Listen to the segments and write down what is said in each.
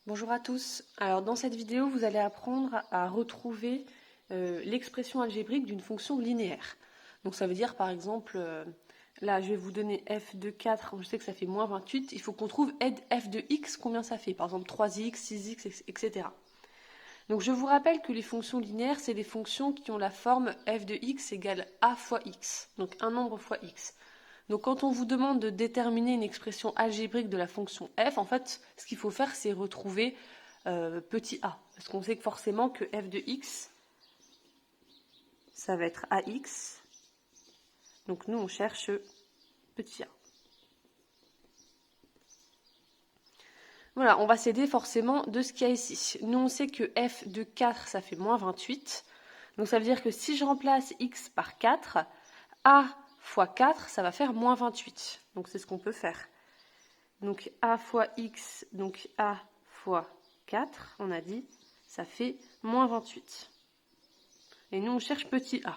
Bonjour à tous. Alors dans cette vidéo, vous allez apprendre à retrouver l'expression algébrique d'une fonction linéaire. Donc ça veut dire par exemple, là je vais vous donner f de 4, je sais que ça fait moins 28, il faut qu'on trouve f de x, combien ça fait, par exemple 3x, 6x, etc. Donc je vous rappelle que les fonctions linéaires, c'est des fonctions qui ont la forme f de x égale a fois x, donc un nombre fois x. Donc quand on vous demande de déterminer une expression algébrique de la fonction f, en fait, ce qu'il faut faire, c'est retrouver petit a. Parce qu'on sait que forcément que f de x, ça va être ax. Donc nous, on cherche petit a. Voilà, on va s'aider forcément de ce qu'il y a ici. Nous, on sait que f de 4, ça fait moins 28. Donc ça veut dire que si je remplace x par 4, a fois 4, ça va faire moins 28. Donc c'est ce qu'on peut faire. Donc a fois x, donc a fois 4, on a dit, ça fait moins 28. Et nous, on cherche petit a.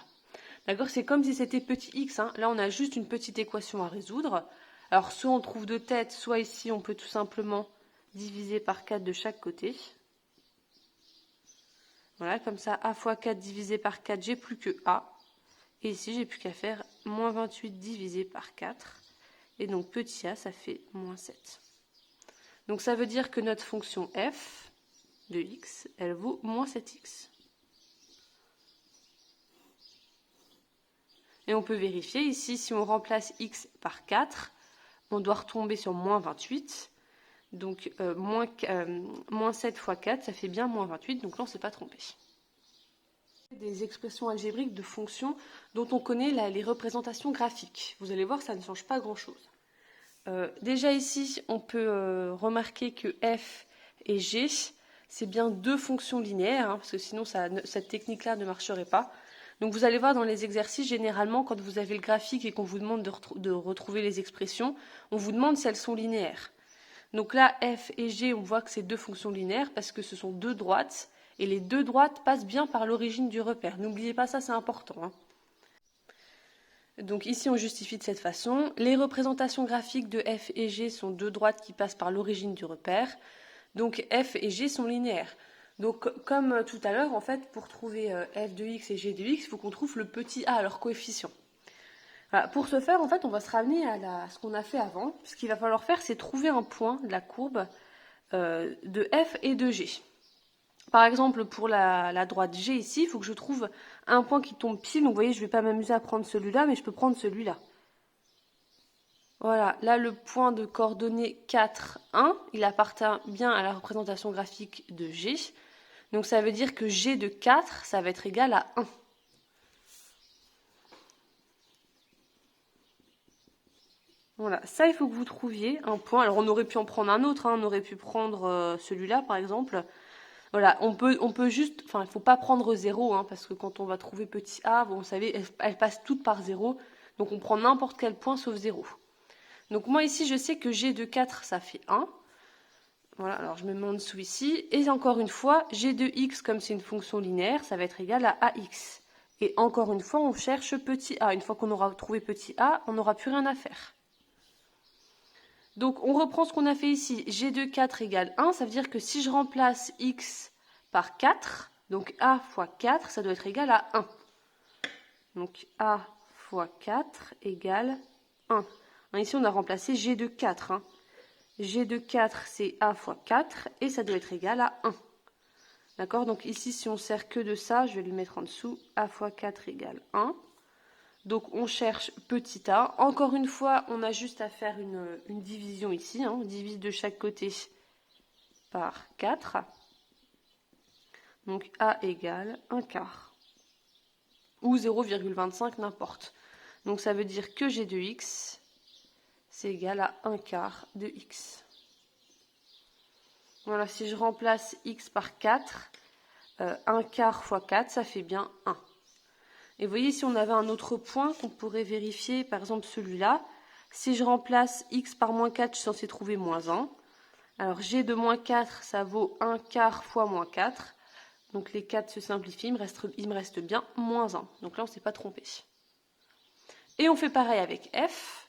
D'accord, c'est comme si c'était petit x. Hein. Là, on a juste une petite équation à résoudre. Alors, soit on trouve de tête, soit ici, on peut tout simplement diviser par 4 de chaque côté. Voilà, comme ça, a fois 4 divisé par 4, j'ai plus que a. Et ici, j'ai plus qu'à faire moins 28 divisé par 4. Et donc, petit a, ça fait moins 7. Donc, ça veut dire que notre fonction f de x, elle vaut moins 7x. Et on peut vérifier ici, si on remplace x par 4, on doit retomber sur moins 28. Donc, moins 7 fois 4, ça fait bien moins 28. Donc là, on ne s'est pas trompé. Des expressions algébriques de fonctions dont on connaît les représentations graphiques. Vous allez voir, ça ne change pas grand-chose. Déjà ici, on peut remarquer que f et g, c'est bien deux fonctions linéaires, hein, parce que sinon cette technique-là ne marcherait pas. Donc vous allez voir dans les exercices, généralement, quand vous avez le graphique et qu'on vous demande de retrouver les expressions, on vous demande si elles sont linéaires. Donc là, f et g, on voit que c'est deux fonctions linéaires parce que ce sont deux droites, et les deux droites passent bien par l'origine du repère. N'oubliez pas ça, c'est important. Hein. Donc ici, on justifie de cette façon. Les représentations graphiques de f et g sont deux droites qui passent par l'origine du repère. Donc f et g sont linéaires. Donc comme tout à l'heure, en fait, pour trouver f de x et g de x, il faut qu'on trouve le petit a, leur coefficient. Voilà. Pour ce faire, en fait, on va se ramener à ce qu'on a fait avant. Ce qu'il va falloir faire, c'est trouver un point de la courbe de f et de g. Par exemple, pour la droite G ici, il faut que je trouve un point qui tombe pile. Donc vous voyez, je ne vais pas m'amuser à prendre celui-là, mais je peux prendre celui-là. Voilà, là le point de coordonnées 4, 1, il appartient bien à la représentation graphique de G. Donc ça veut dire que G de 4, ça va être égal à 1. Voilà, ça il faut que vous trouviez un point. Alors on aurait pu en prendre un autre, hein. On aurait pu prendre celui-là par exemple. Voilà, on peut juste, enfin, il ne faut pas prendre 0, hein, parce que quand on va trouver petit a, bon, vous savez, elles passent toutes par 0, donc on prend n'importe quel point sauf 0. Donc moi ici, je sais que g de 4, ça fait 1. Voilà, alors je me mets en dessous ici, et encore une fois, g de x, comme c'est une fonction linéaire, ça va être égal à ax. Et encore une fois, on cherche petit a. Une fois qu'on aura trouvé petit a, on n'aura plus rien à faire. Donc on reprend ce qu'on a fait ici, g de 4 égale 1, ça veut dire que si je remplace x par 4, donc a fois 4, ça doit être égal à 1. Donc a fois 4 égale 1. Ici on a remplacé g de 4. Hein. G de 4 c'est a fois 4 et ça doit être égal à 1. D'accord? Donc ici si on sert que de ça, je vais le mettre en dessous, a fois 4 égale 1. Donc on cherche petit a. Encore une fois, on a juste à faire une division ici. Hein. On divise de chaque côté par 4. Donc a égale 1 quart. Ou 0,25, n'importe. Donc ça veut dire que g de x, c'est égal à 1 quart de x. Voilà, si je remplace x par 4, 1 quart fois 4, ça fait bien 1. Et vous voyez, si on avait un autre point qu'on pourrait vérifier, par exemple celui-là, si je remplace x par moins 4, je suis censée trouver moins 1. Alors g de moins 4, ça vaut 1 quart fois moins 4. Donc les 4 se simplifient, il me reste bien moins 1. Donc là, on ne s'est pas trompé. Et on fait pareil avec f.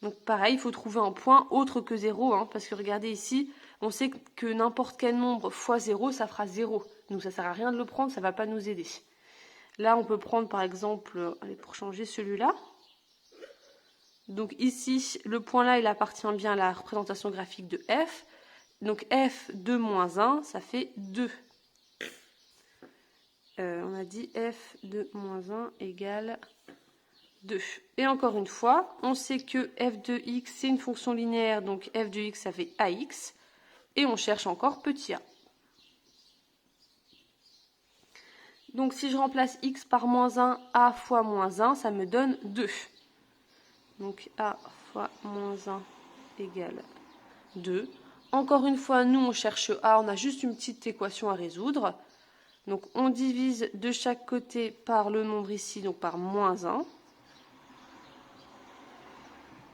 Donc pareil, il faut trouver un point autre que 0, hein, parce que regardez ici, on sait que n'importe quel nombre fois 0, ça fera 0. Donc ça ne sert à rien de le prendre, ça ne va pas nous aider. Là, on peut prendre par exemple, allez, pour changer celui-là. Donc ici, le point là, il appartient bien à la représentation graphique de f. Donc f de moins 1, ça fait 2. On a dit f de moins 1 égale 2. Et encore une fois, on sait que f de x, c'est une fonction linéaire, donc f de x, ça fait ax. Et on cherche encore petit a. Donc si je remplace x par moins 1, a fois moins 1, ça me donne 2. Donc a fois moins 1 égale 2. Encore une fois, nous on cherche a, on a juste une petite équation à résoudre. Donc on divise de chaque côté par le nombre ici, donc par moins 1.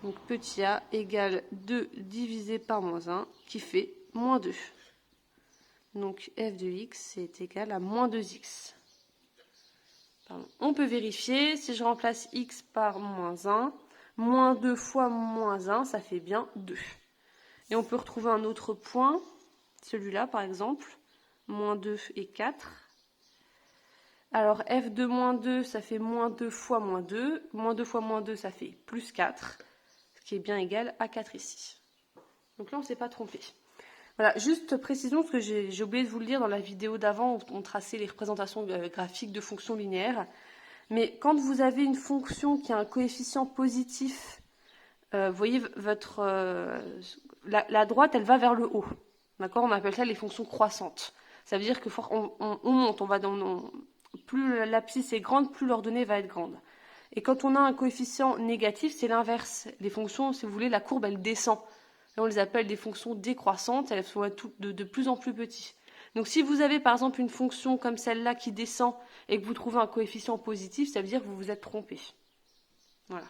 Donc petit a égale 2 divisé par moins 1, qui fait moins 2. Donc f de x est égal à moins 2x. Pardon. On peut vérifier, si je remplace x par moins 1, moins 2 fois moins 1, ça fait bien 2. Et on peut retrouver un autre point, celui-là par exemple, moins 2 et 4. Alors f de moins 2, ça fait moins 2 fois moins 2. Moins 2 fois moins 2, ça fait plus 4, ce qui est bien égal à 4 ici. Donc là, on ne s'est pas trompé. Voilà, juste précision, parce que j'ai oublié de vous le dire dans la vidéo d'avant, on traçait les représentations graphiques de fonctions linéaires. Mais quand vous avez une fonction qui a un coefficient positif, vous voyez, la droite, elle va vers le haut. D'accord ? On appelle ça les fonctions croissantes. Ça veut dire que on monte, on va plus l'abscisse est grande, plus l'ordonnée va être grande. Et quand on a un coefficient négatif, c'est l'inverse. Les fonctions, si vous voulez, la courbe, elle descend. Là, on les appelle des fonctions décroissantes, elles sont de plus en plus petites. Donc si vous avez par exemple une fonction comme celle-là qui descend et que vous trouvez un coefficient positif, ça veut dire que vous vous êtes trompé. Voilà.